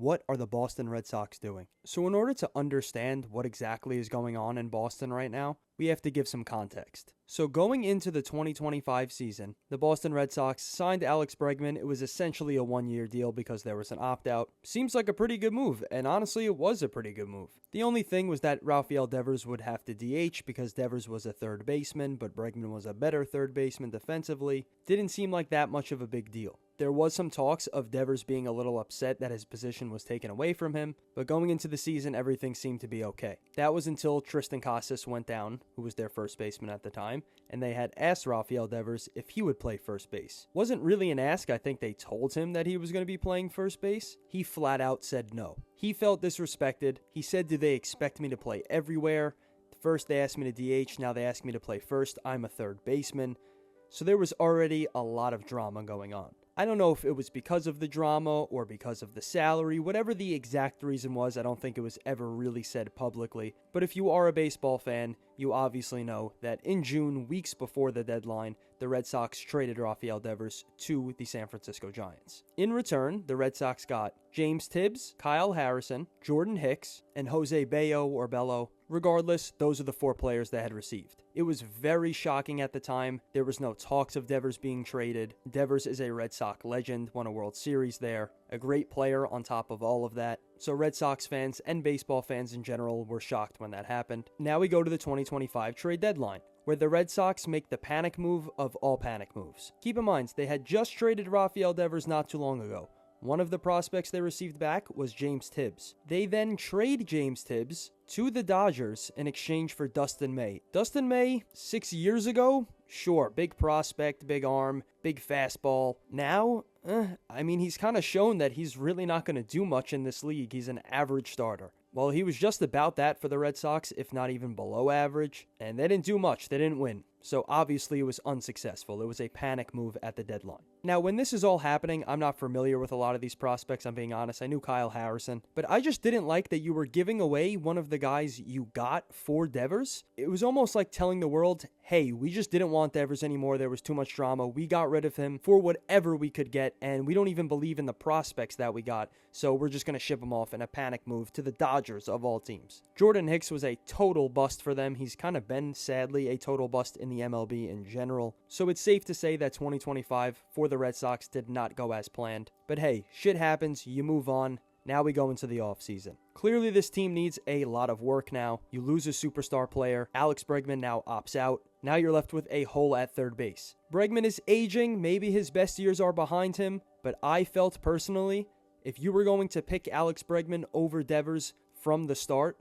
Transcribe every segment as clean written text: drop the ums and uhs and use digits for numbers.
what are the Boston Red Sox doing? So in order to understand what exactly is going on in Boston right now, we have to give some context. So going into the 2025 season, the Boston Red Sox signed Alex Bregman. It was essentially a one-year deal because there was an opt-out. Seems like a pretty good move, and honestly, it was a pretty good move. The only thing was that Rafael Devers would have to DH because Devers was a third baseman, but Bregman was a better third baseman defensively. Didn't seem like that much of a big deal. There was some talks of Devers being a little upset that his position was taken away from him, but going into the season, everything seemed to be okay. That was until Tristan Casas went down, who was their first baseman at the time, and they had asked Rafael Devers if he would play first base. Wasn't really an ask, I think they told him that he was going to be playing first base. He flat out said no. He felt disrespected. He said, "Do they expect me to play everywhere? First they asked me to DH, now they ask me to play first. I'm a third baseman." So there was already a lot of drama going on. I don't know if it was because of the drama or because of the salary, whatever the exact reason was. I don't think it was ever really said publicly. But if you are a baseball fan, you obviously know that in June, weeks before the deadline, the Red Sox traded Rafael Devers to the San Francisco Giants. In return, the Red Sox got James Tibbs, Kyle Harrison, Jordan Hicks, and Jose Bello. Regardless, those are the four players that had received. It was very shocking at the time. There was no talks of Devers being traded. Devers is a Red Sox legend, won a World Series there, a great player on top of all of that. So Red Sox fans and baseball fans in general were shocked when that happened. Now we go to the 2025 trade deadline, where the Red Sox make the panic move of all panic moves. Keep in mind, they had just traded Rafael Devers not too long ago. One of the prospects they received back was James Tibbs. They then trade James Tibbs to the Dodgers in exchange for Dustin May. Dustin May, 6 years ago, sure, big prospect, big arm, big fastball. Now, he's kind of shown that he's really not going to do much in this league. He's an average starter. Well, he was just about that for the Red Sox, if not even below average, and they didn't do much. They didn't win. So obviously it was unsuccessful. It was a panic move at the deadline. Now, when this is all happening, I'm not familiar with a lot of these prospects, I'm being honest. I knew Kyle Harrison, but I just didn't like that you were giving away one of the guys you got for Devers. It was almost like telling the world, hey, we just didn't want Devers anymore. There was too much drama. We got rid of him for whatever we could get, and we don't even believe in the prospects that we got, so we're just going to ship him off in a panic move to the Dodgers of all teams. Jordan Hicks was a total bust for them. He's kind of been, sadly, a total bust in the MLB in general. So it's safe to say that 2025 for the Red Sox did not go as planned. But hey, shit happens, you move on. Now we go into the offseason. Clearly this team needs a lot of work now. You lose a superstar player. Alex Bregman now opts out. Now you're left with a hole at third base. Bregman is aging. Maybe his best years are behind him. But I felt personally, if you were going to pick Alex Bregman over Devers from the start,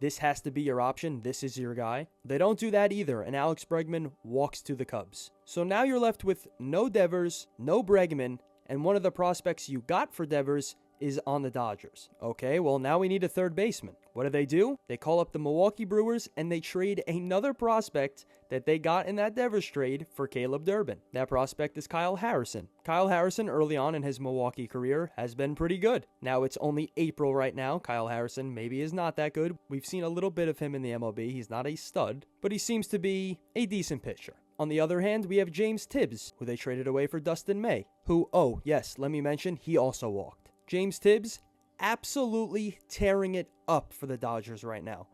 this has to be your option. This is your guy. They don't do that either, and Alex Bregman walks to the Cubs. So now you're left with no Devers, no Bregman, and one of the prospects you got for Devers is on the Dodgers. Okay, well now we need a third baseman. What do? They call up the Milwaukee Brewers and they trade another prospect that they got in that Devers trade for Caleb Durbin. That prospect is Kyle Harrison. Kyle Harrison early on in his Milwaukee career has been pretty good. Now it's only April right now. Kyle Harrison maybe is not that good. We've seen a little bit of him in the MLB. He's not a stud, but he seems to be a decent pitcher. On the other hand, we have James Tibbs, who they traded away for Dustin May, who, oh yes, let me mention, he also walked. James Tibbs, absolutely tearing it up for the Dodgers right now.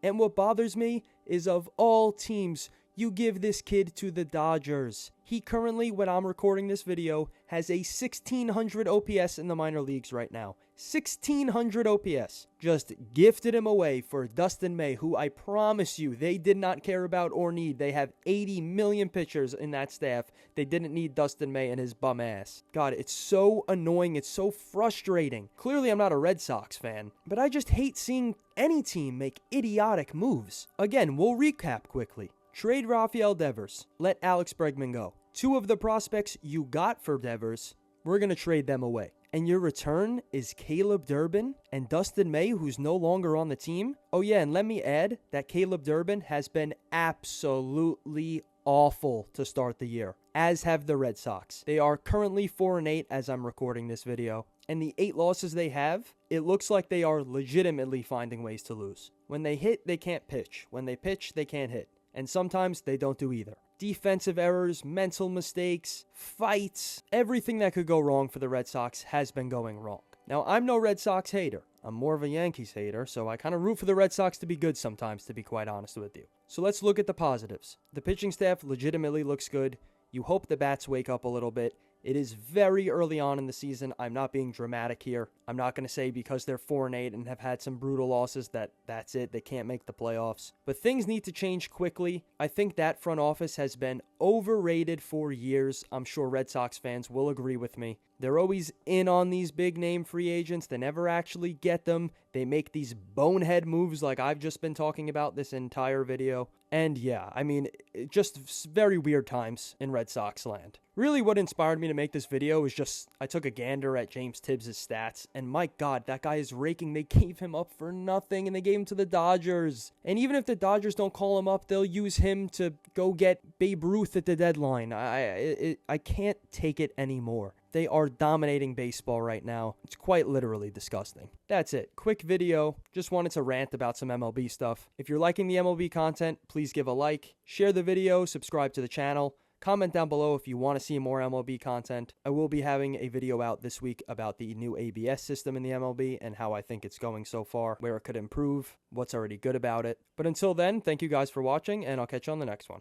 And what bothers me is of all teams, you give this kid to the Dodgers. He currently, when I'm recording this video, has a 1600 OPS in the minor leagues right now. 1600 OPS. Just gifted him away for Dustin May, who I promise you they did not care about or need. They have 80 million pitchers in that staff. They didn't need Dustin May and his bum ass. God, it's so annoying. It's so frustrating. Clearly, I'm not a Red Sox fan, but I just hate seeing any team make idiotic moves. Again, we'll recap quickly. Trade Rafael Devers. Let Alex Bregman go. Two of the prospects you got for Devers, we're going to trade them away. And your return is Caleb Durbin and Dustin May, who's no longer on the team. Oh yeah, and let me add that Caleb Durbin has been absolutely awful to start the year, as have the Red Sox. They are currently 4-8 as I'm recording this video. And the 8 losses they have, it looks like they are legitimately finding ways to lose. When they hit, they can't pitch. When they pitch, they can't hit. And sometimes they don't do either. Defensive errors, mental mistakes, fights, everything that could go wrong for the Red Sox has been going wrong. Now, I'm no Red Sox hater. I'm more of a Yankees hater, so I kind of root for the Red Sox to be good sometimes, to be quite honest with you. So let's look at the positives. The pitching staff legitimately looks good. You hope the bats wake up a little bit. It is very early on in the season. I'm not being dramatic here. I'm not going to say because they're 4-8 and have had some brutal losses that's it. They can't make the playoffs. But things need to change quickly. I think that front office has been overrated for years. I'm sure Red Sox fans will agree with me. They're always in on these big name free agents. They never actually get them. They make these bonehead moves like I've just been talking about this entire video. And yeah, I mean, just very weird times in Red Sox land. Really what inspired me to make this video is just, I took a gander at James Tibbs' stats, and my God, that guy is raking. They gave him up for nothing, and they gave him to the Dodgers. And even if the Dodgers don't call him up, they'll use him to go get Babe Ruth at the deadline. I can't take it anymore. They are dominating baseball right now. It's quite literally disgusting. That's it. Quick video. Just wanted to rant about some MLB stuff. If you're liking the MLB content, please give a like, share the video, subscribe to the channel. Comment down below if you want to see more MLB content. I will be having a video out this week about the new ABS system in the MLB and how I think it's going so far, where it could improve, what's already good about it. But until then, thank you guys for watching, and I'll catch you on the next one.